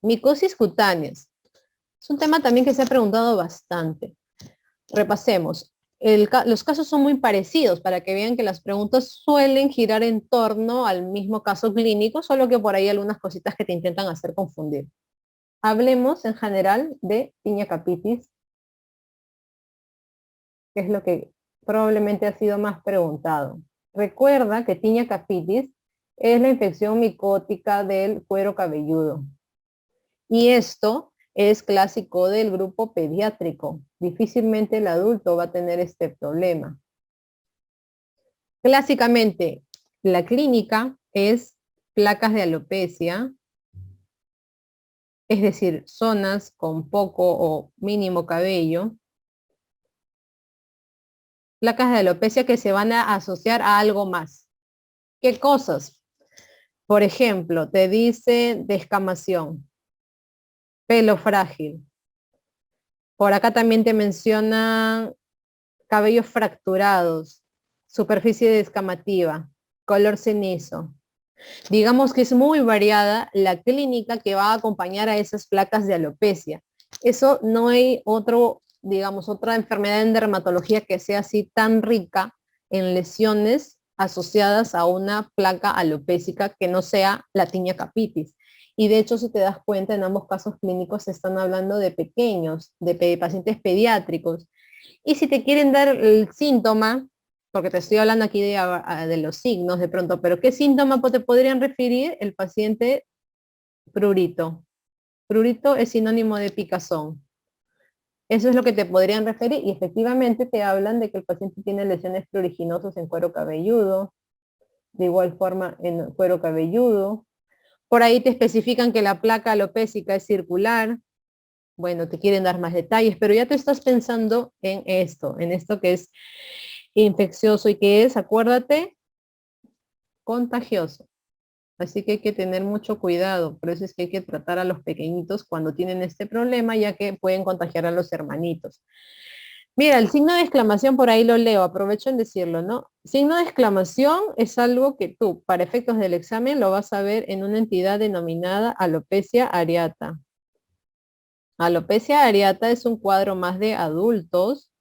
Micosis cutáneas. Es un tema también que se ha preguntado bastante. Repasemos. Los casos son muy parecidos para que vean que las preguntas suelen girar en torno al mismo caso clínico, solo que por ahí hay algunas cositas que te intentan hacer confundir. Hablemos en general de tinea capitis, que es lo que probablemente ha sido más preguntado. Recuerda que tinea capitis es la infección micótica del cuero cabelludo. Y esto es clásico del grupo pediátrico. Difícilmente el adulto va a tener este problema. Clásicamente, la clínica es placas de alopecia, es decir, zonas con poco o mínimo cabello. Placas de alopecia que se van a asociar a algo más. ¿Qué cosas? Por ejemplo, te dice descamación, pelo frágil. Por acá también te mencionan cabellos fracturados, superficie descamativa, color cenizo. Digamos que es muy variada la clínica que va a acompañar a esas placas de alopecia. Eso no hay otra enfermedad en dermatología que sea así tan rica en lesiones asociadas a una placa alopécica que no sea la tinea capitis. Y de hecho, si te das cuenta, en ambos casos clínicos se están hablando de pequeños, de pacientes pediátricos. Y si te quieren dar el síntoma, porque te estoy hablando aquí de los signos de pronto, pero ¿qué síntoma te podrían referir el paciente prurito? Prurito es sinónimo de picazón. Eso es lo que te podrían referir y efectivamente te hablan de que el paciente tiene lesiones pruriginosas en cuero cabelludo, de igual forma en cuero cabelludo. Por ahí te especifican que la placa alopécica es circular. Bueno, te quieren dar más detalles, pero ya te estás pensando en esto que es infeccioso y que es, acuérdate, contagioso. Así que hay que tener mucho cuidado, por eso es que hay que tratar a los pequeñitos cuando tienen este problema, ya que pueden contagiar a los hermanitos. Mira, el signo de exclamación por ahí lo leo, aprovecho en decirlo, ¿no? Signo de exclamación es algo que tú, para efectos del examen, lo vas a ver en una entidad denominada alopecia areata. Alopecia areata es un cuadro más de adultos.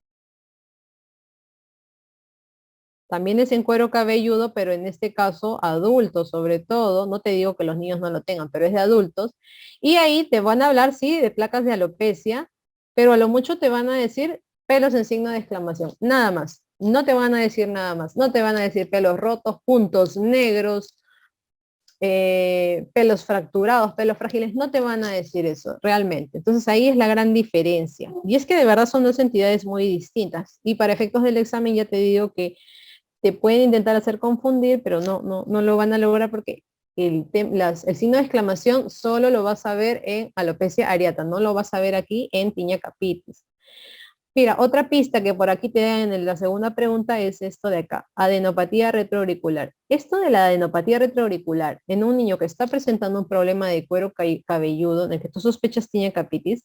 También es en cuero cabelludo, pero en este caso adultos sobre todo. No te digo que los niños no lo tengan, pero es de adultos. Y ahí te van a hablar, sí, de placas de alopecia, pero a lo mucho te van a decir pelos en signo de exclamación. Nada más. No te van a decir nada más. No te van a decir pelos rotos, puntos negros, pelos fracturados, pelos frágiles. No te van a decir eso, realmente. Entonces ahí es la gran diferencia. Y es que de verdad son dos entidades muy distintas. Y para efectos del examen ya te digo que te pueden intentar hacer confundir, pero no lo van a lograr porque el signo de exclamación solo lo vas a ver en alopecia areata, no lo vas a ver aquí en tinea capitis. Mira, otra pista que por aquí te dan en la segunda pregunta es esto de acá, adenopatía retroauricular. Esto de la adenopatía retroauricular en un niño que está presentando un problema de cuero cabelludo, en el que tú sospechas tinea capitis,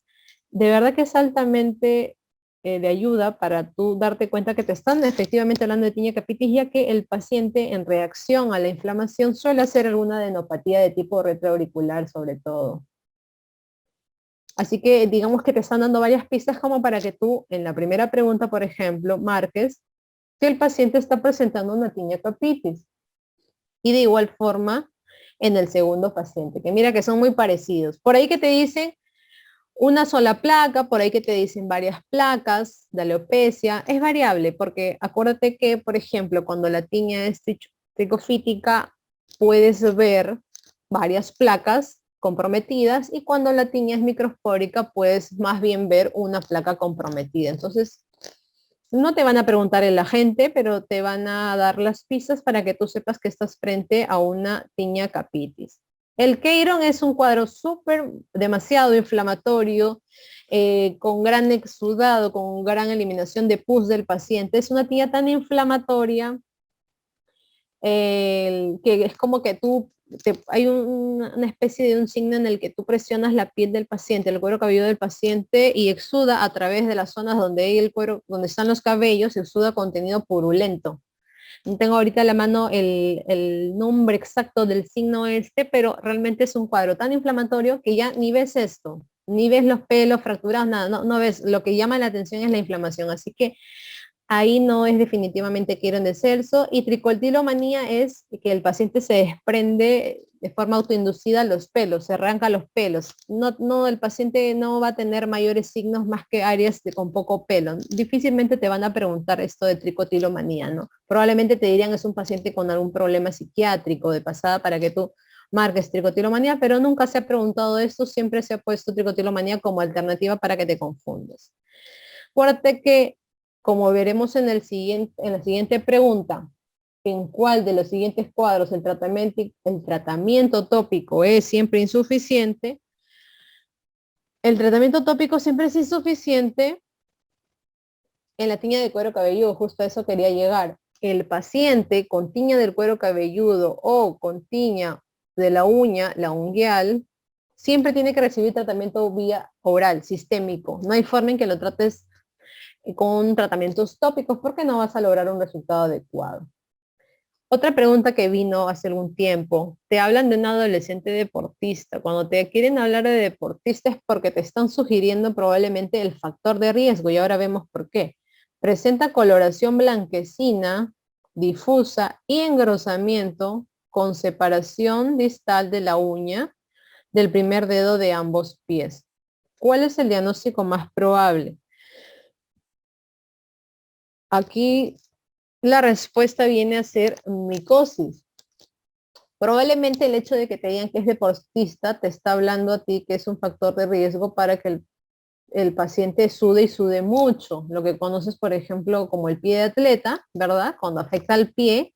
de verdad que es altamente de ayuda para tú darte cuenta que te están efectivamente hablando de tinea capitis, ya que el paciente en reacción a la inflamación suele hacer alguna adenopatía de tipo retroauricular sobre todo. Así que digamos que te están dando varias pistas como para que tú en la primera pregunta, por ejemplo, marques que el paciente está presentando una tinea capitis. Y de igual forma en el segundo paciente, que mira que son muy parecidos. Por ahí que te dicen una sola placa, por ahí que te dicen varias placas de alopecia, es variable, porque acuérdate que, por ejemplo, cuando la tinea es tricofítica, puedes ver varias placas comprometidas y cuando la tinea es microspórica, puedes más bien ver una placa comprometida. Entonces, no te van a preguntar el agente, pero te van a dar las pistas para que tú sepas que estás frente a una tinea capitis. El Queiron es un cuadro demasiado inflamatorio, con gran exudado, con gran eliminación de pus del paciente. Es una tinea tan inflamatoria que es como que hay una especie de un signo en el que tú presionas la piel del paciente, el cuero cabelludo del paciente y exuda a través de las zonas donde hay el cuero, donde están los cabellos, exuda contenido purulento. No tengo ahorita a la mano el nombre exacto del signo este, pero realmente es un cuadro tan inflamatorio que ya ni ves esto, ni ves los pelos fracturados, nada, no ves, lo que llama la atención es la inflamación, así que ahí no es definitivamente Quirón de Celso, y tricotilomanía es que el paciente se desprende de forma autoinducida los pelos, se arranca los pelos. No, el paciente no va a tener mayores signos más que áreas con poco pelo. Difícilmente te van a preguntar esto de tricotilomanía, ¿no? Probablemente te dirían es un paciente con algún problema psiquiátrico de pasada para que tú marques tricotilomanía, pero nunca se ha preguntado esto, siempre se ha puesto tricotilomanía como alternativa para que te confundas. Acuérdate que, como veremos en la siguiente pregunta, en cuál de los siguientes cuadros el tratamiento tópico es siempre insuficiente, el tratamiento tópico siempre es insuficiente en la tiña de cuero cabelludo, justo a eso quería llegar. El paciente con tiña del cuero cabelludo o con tiña de la uña, la unguial, siempre tiene que recibir tratamiento vía oral, sistémico. No hay forma en que lo trates con tratamientos tópicos porque no vas a lograr un resultado adecuado. Otra pregunta que vino hace algún tiempo, te hablan de un adolescente deportista. Cuando te quieren hablar de deportista es porque te están sugiriendo probablemente el factor de riesgo y ahora vemos por qué. Presenta coloración blanquecina, difusa y engrosamiento con separación distal de la uña del primer dedo de ambos pies. ¿Cuál es el diagnóstico más probable? Aquí la respuesta viene a ser micosis. Probablemente el hecho de que te digan que es deportista te está hablando a ti que es un factor de riesgo para que el paciente sude y sude mucho. Lo que conoces, por ejemplo, como el pie de atleta, ¿verdad? Cuando afecta al pie,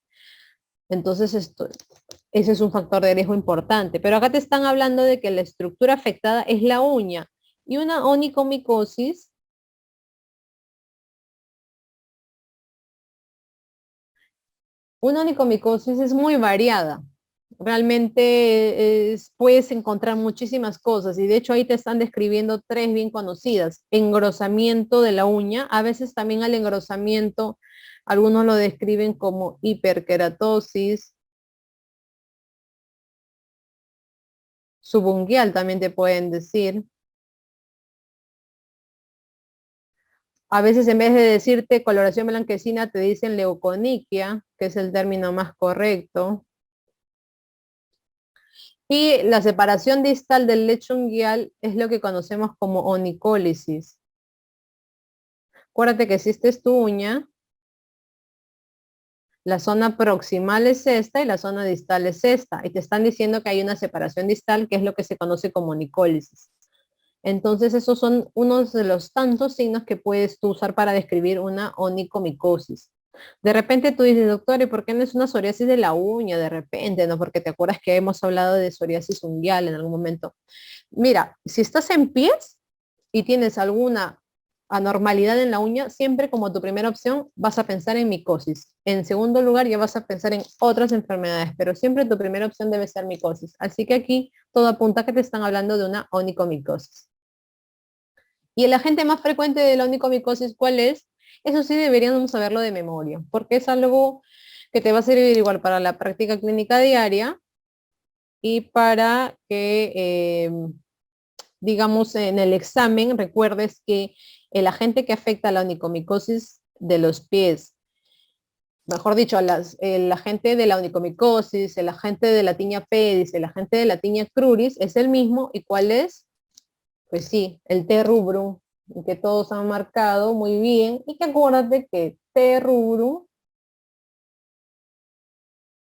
entonces ese es un factor de riesgo importante. Pero acá te están hablando de que la estructura afectada es la uña y una onicomicosis. Una onicomicosis es muy variada. Realmente puedes encontrar muchísimas cosas y de hecho ahí te están describiendo tres bien conocidas. Engrosamiento de la uña, a veces también al engrosamiento, algunos lo describen como hiperkeratosis, subunguial también te pueden decir. A veces en vez de decirte coloración blanquecina te dicen leuconiquia, que es el término más correcto. Y la separación distal del lecho unguial es lo que conocemos como onicólisis. Acuérdate que si esta es tu uña, la zona proximal es esta y la zona distal es esta. Y te están diciendo que hay una separación distal, que es lo que se conoce como onicólisis. Entonces, esos son unos de los tantos signos que puedes tú usar para describir una onicomicosis. De repente tú dices, doctor, ¿y por qué no es una psoriasis de la uña? De repente, ¿no? Porque te acuerdas que hemos hablado de psoriasis unguial en algún momento. Mira, si estás en pies y tienes alguna anormalidad en la uña, siempre como tu primera opción vas a pensar en micosis. En segundo lugar ya vas a pensar en otras enfermedades, pero siempre tu primera opción debe ser micosis. Así que aquí todo apunta a que te están hablando de una onicomicosis. Y el agente más frecuente de la onicomicosis, ¿cuál es? Eso sí deberíamos saberlo de memoria, porque es algo que te va a servir igual para la práctica clínica diaria y para que digamos, en el examen, recuerdes que el agente que afecta a la onicomicosis de los pies, mejor dicho, el agente de la onicomicosis, el agente de la tiña pedis, el agente de la tiña cruris, es el mismo. ¿Y cuál es? Pues sí, el T. rubrum, que todos han marcado muy bien. Y que acuérdate que T. rubrum,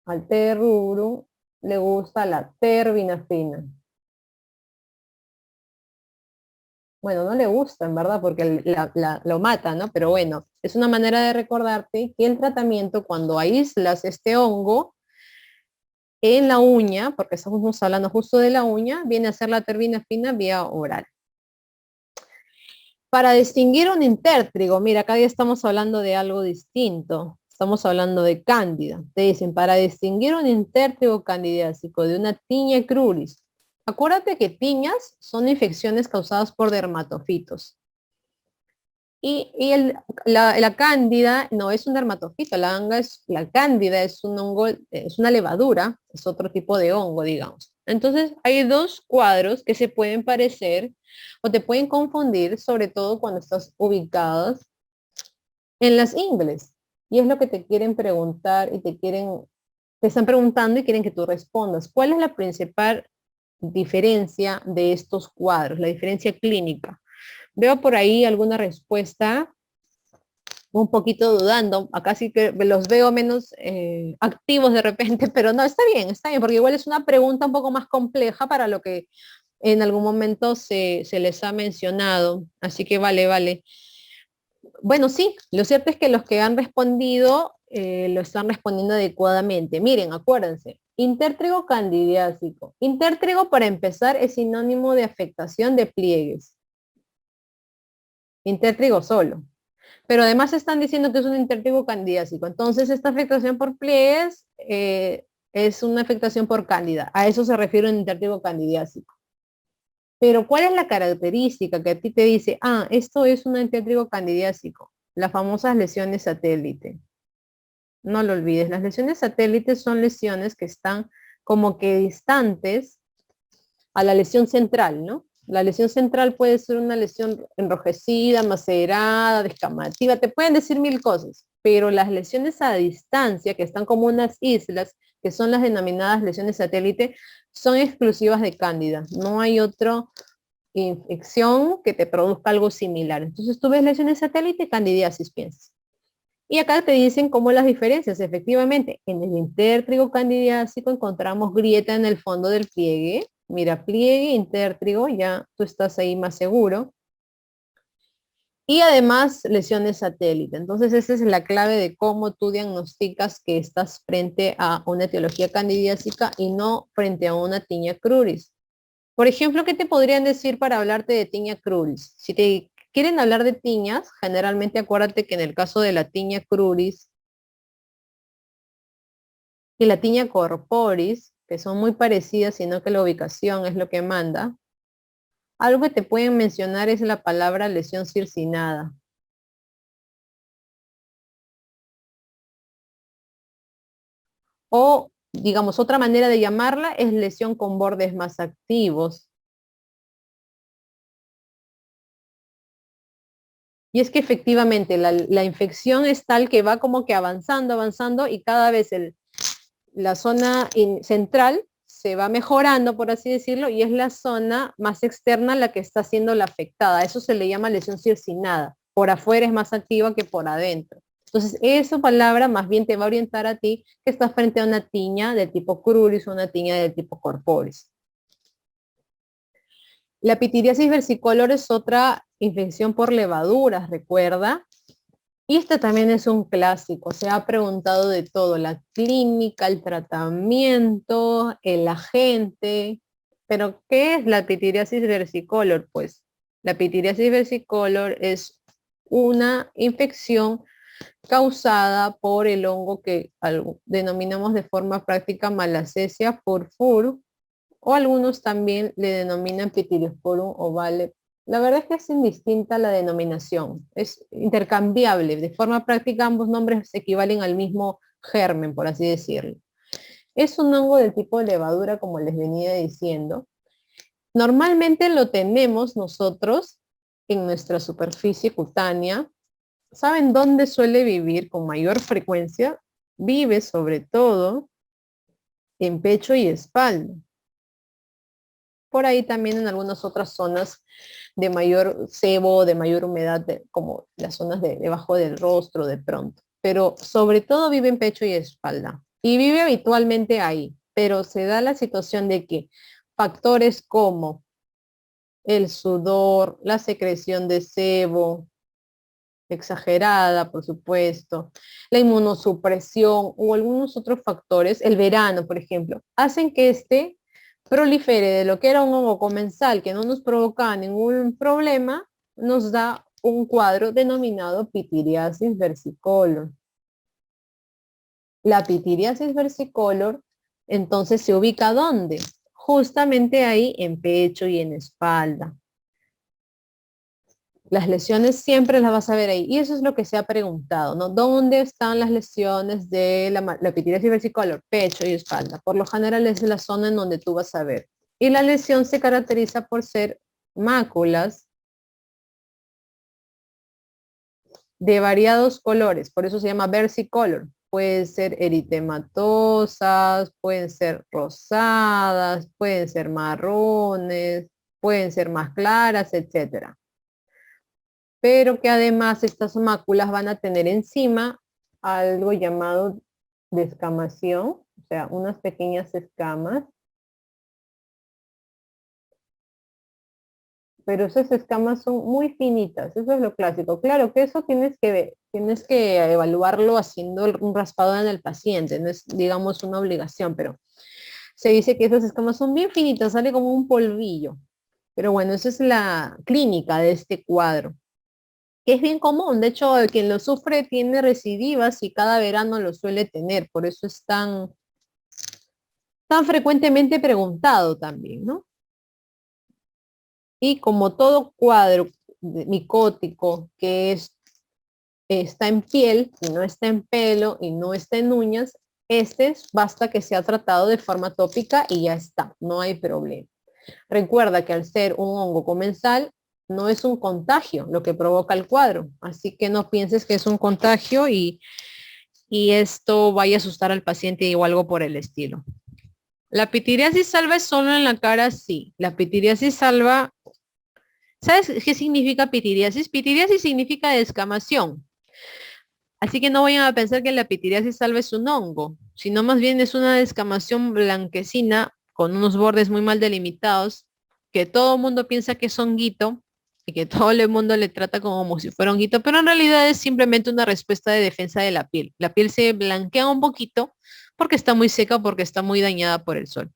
al T. rubrum le gusta la terbinafina. Bueno, no le gusta, en verdad, porque lo mata, ¿no? Pero bueno, es una manera de recordarte que el tratamiento, cuando aíslas este hongo en la uña, porque estamos hablando justo de la uña, viene a ser la terbinafina vía oral. Para distinguir un intértrigo, mira, acá ya estamos hablando de algo distinto. Estamos hablando de cándida. Te dicen, para distinguir un intértrigo candidiásico de una tiña cruris, acuérdate que tiñas son infecciones causadas por dermatofitos. La cándida no es un dermatofito, la cándida es un hongo, es una levadura, es otro tipo de hongo, digamos. Entonces hay dos cuadros que se pueden parecer o te pueden confundir, sobre todo cuando estás ubicados en las ingles. Y es lo que te quieren preguntar y te están preguntando y quieren que tú respondas. ¿Cuál es la principal diferencia de estos cuadros, la diferencia clínica? Veo por ahí alguna respuesta un poquito dudando. Acá sí que los veo menos activos de repente, pero no, está bien, porque igual es una pregunta un poco más compleja para lo que en algún momento se les ha mencionado. Así que vale, vale. Bueno, sí, lo cierto es que los que han respondido lo están respondiendo adecuadamente. Miren, acuérdense, intértrigo candidiásico. Intértrigo, para empezar, es sinónimo de afectación de pliegues. Intértrigo solo. Pero además están diciendo que es un intértrigo candidiásico. Entonces, esta afectación por pliegues es una afectación por cándida. A eso se refiere un intértrigo candidiásico. Pero ¿cuál es la característica que a ti te dice, esto es un intértrigo candidiásico? Las famosas lesiones satélite. No lo olvides, las lesiones satélites son lesiones que están como que distantes a la lesión central, ¿no? La lesión central puede ser una lesión enrojecida, macerada, descamativa, te pueden decir mil cosas, pero las lesiones a distancia, que están como unas islas, que son las denominadas lesiones satélite, son exclusivas de cándida. No hay otra infección que te produzca algo similar. Entonces tú ves lesiones satélite, candidiasis, piensas. Y acá te dicen cómo las diferencias. Efectivamente, en el intértrigo candidiásico encontramos grieta en el fondo del pliegue. Mira, pliegue, intértrigo, ya tú estás ahí más seguro. Y además lesiones satélite. Entonces esa es la clave de cómo tú diagnosticas que estás frente a una etiología candidiásica y no frente a una tinea cruris. Por ejemplo, ¿qué te podrían decir para hablarte de tinea cruris? Si te quieren hablar de tiñas, generalmente acuérdate que en el caso de la tinea cruris y la tinea corporis, que son muy parecidas, sino que la ubicación es lo que manda, algo que te pueden mencionar es la palabra lesión circinada. O, digamos, otra manera de llamarla es lesión con bordes más activos. Y es que efectivamente la infección es tal que va como que avanzando, avanzando y cada vez la zona central se va mejorando, por así decirlo, y es la zona más externa la que está siendo la afectada. Eso se le llama lesión circinada. Por afuera es más activa que por adentro. Entonces, esa palabra más bien te va a orientar a ti que estás frente a una tiña de tipo cruris o una tiña de tipo corporis. La pitiriasis versicolor es otra infección por levaduras, recuerda. Y este también es un clásico, se ha preguntado de todo, la clínica, el tratamiento, el agente, pero ¿qué es la pitiriasis versicolor? Pues la pitiriasis versicolor es una infección causada por el hongo que denominamos de forma práctica Malassezia furfur, o algunos también le denominan Pitidiosporum ovale. La verdad es que es indistinta la denominación, es intercambiable. De forma práctica ambos nombres equivalen al mismo germen, por así decirlo. Es un hongo del tipo de levadura, como les venía diciendo. Normalmente lo tenemos nosotros en nuestra superficie cutánea. ¿Saben dónde suele vivir con mayor frecuencia? Vive sobre todo en pecho y espalda. Por ahí también en algunas otras zonas de mayor sebo, de mayor humedad, como las zonas debajo del rostro de pronto. Pero sobre todo vive en pecho y espalda. Y vive habitualmente ahí. Pero se da la situación de que factores como el sudor, la secreción de sebo, exagerada, por supuesto, la inmunosupresión o algunos otros factores, el verano, por ejemplo, hacen que este prolifere de lo que era un hongo comensal que no nos provocaba ningún problema, nos da un cuadro denominado pitiriasis versicolor. La pitiriasis versicolor entonces se ubica ¿dónde? Justamente ahí en pecho y en espalda. Las lesiones siempre las vas a ver ahí. Y eso es lo que se ha preguntado, ¿no? ¿Dónde están las lesiones de la pitiriasis versicolor? Pecho y espalda. Por lo general es la zona en donde tú vas a ver. Y la lesión se caracteriza por ser máculas de variados colores. Por eso se llama versicolor. Pueden ser eritematosas, pueden ser rosadas, pueden ser marrones, pueden ser más claras, etcétera. Pero que además estas máculas van a tener encima algo llamado descamación, o sea, unas pequeñas escamas, pero esas escamas son muy finitas, eso es lo clásico. Claro que eso tienes que evaluarlo haciendo un raspado en el paciente, no es, digamos, una obligación, pero se dice que esas escamas son bien finitas, sale como un polvillo. Pero bueno, esa es la clínica de este cuadro, que es bien común. De hecho, quien lo sufre tiene recidivas y cada verano lo suele tener. Por eso es tan frecuentemente preguntado también, ¿no? Y como todo cuadro micótico que está en piel y no está en pelo y no está en uñas, basta que sea tratado de forma tópica y ya está, no hay problema. Recuerda que al ser un hongo comensal, no es un contagio lo que provoca el cuadro, así que no pienses que es un contagio y esto vaya a asustar al paciente o algo por el estilo. ¿La pitiriasis salva es solo en la cara? Sí. La pitiriasis salva, ¿sabes qué significa pitiriasis? Pitiriasis significa descamación. Así que no vayan a pensar que la pitiriasis salva es un hongo, sino más bien es una descamación blanquecina con unos bordes muy mal delimitados, que todo el mundo piensa que es honguito y que todo el mundo le trata como si fuera honguito, pero en realidad es simplemente una respuesta de defensa de la piel. La piel se blanquea un poquito porque está muy seca, porque está muy dañada por el sol.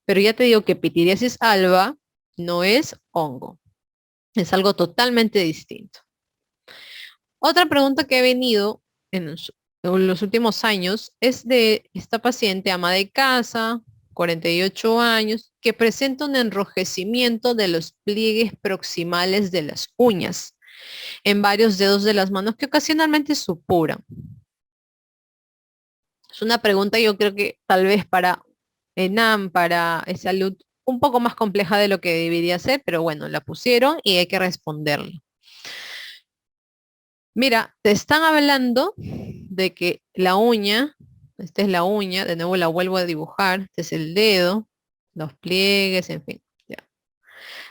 Pero ya te digo que pitiriasis alba no es hongo, es algo totalmente distinto. Otra pregunta que he venido en los últimos años es de esta paciente, ama de casa, 48 años, que presenta un enrojecimiento de los pliegues proximales de las uñas en varios dedos de las manos que ocasionalmente supuran. Es una pregunta yo creo que tal vez para ENAM, para salud, un poco más compleja de lo que debería ser, pero bueno, la pusieron y hay que responderle. Mira, te están hablando de que la uña, esta es la uña, de nuevo la vuelvo a dibujar, este es el dedo, los pliegues, en fin. Ya.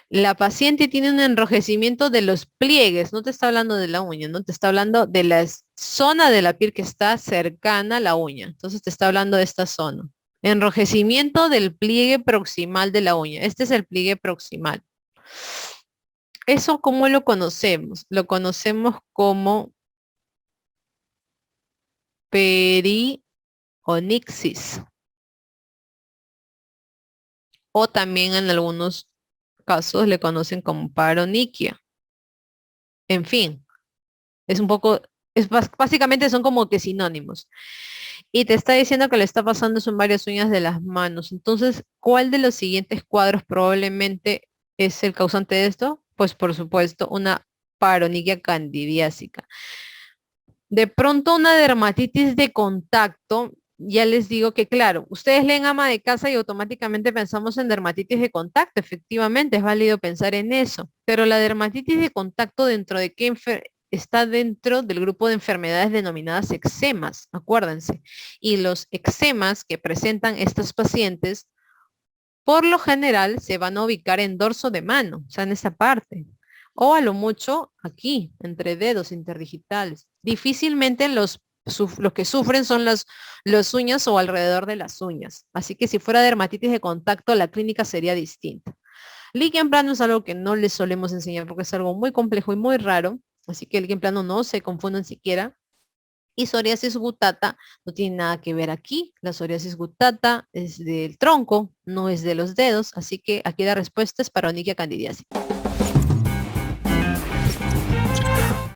La paciente tiene un enrojecimiento de los pliegues, no te está hablando de la uña, no te está hablando de la zona de la piel que está cercana a la uña. Entonces te está hablando de esta zona. Enrojecimiento del pliegue proximal de la uña. Este es el pliegue proximal. ¿Eso cómo lo conocemos? Lo conocemos como perionixis. O también en algunos casos le conocen como paroniquia. En fin, es un poco, básicamente son como que sinónimos. Y te está diciendo que le está pasando son varias uñas de las manos. Entonces, ¿cuál de los siguientes cuadros probablemente es el causante de esto? Pues por supuesto, una paroniquia candidiásica. De pronto una dermatitis de contacto, ya les digo que claro, ustedes leen ama de casa y automáticamente pensamos en dermatitis de contacto, efectivamente es válido pensar en eso, pero la dermatitis de contacto dentro de qué está dentro del grupo de enfermedades denominadas eczemas, acuérdense, y los eczemas que presentan estos pacientes por lo general se van a ubicar en dorso de mano, o sea, en esa parte. O a lo mucho aquí, entre dedos interdigitales. Difícilmente los que sufren son las uñas o alrededor de las uñas. Así que si fuera dermatitis de contacto, la clínica sería distinta. Líquen plano es algo que no les solemos enseñar porque es algo muy complejo y muy raro. Así que el líquen plano no se confunden siquiera. Y psoriasis gutata no tiene nada que ver aquí. La psoriasis gutata es del tronco, no es de los dedos. Así que aquí la respuesta es paroniquia candidiasis.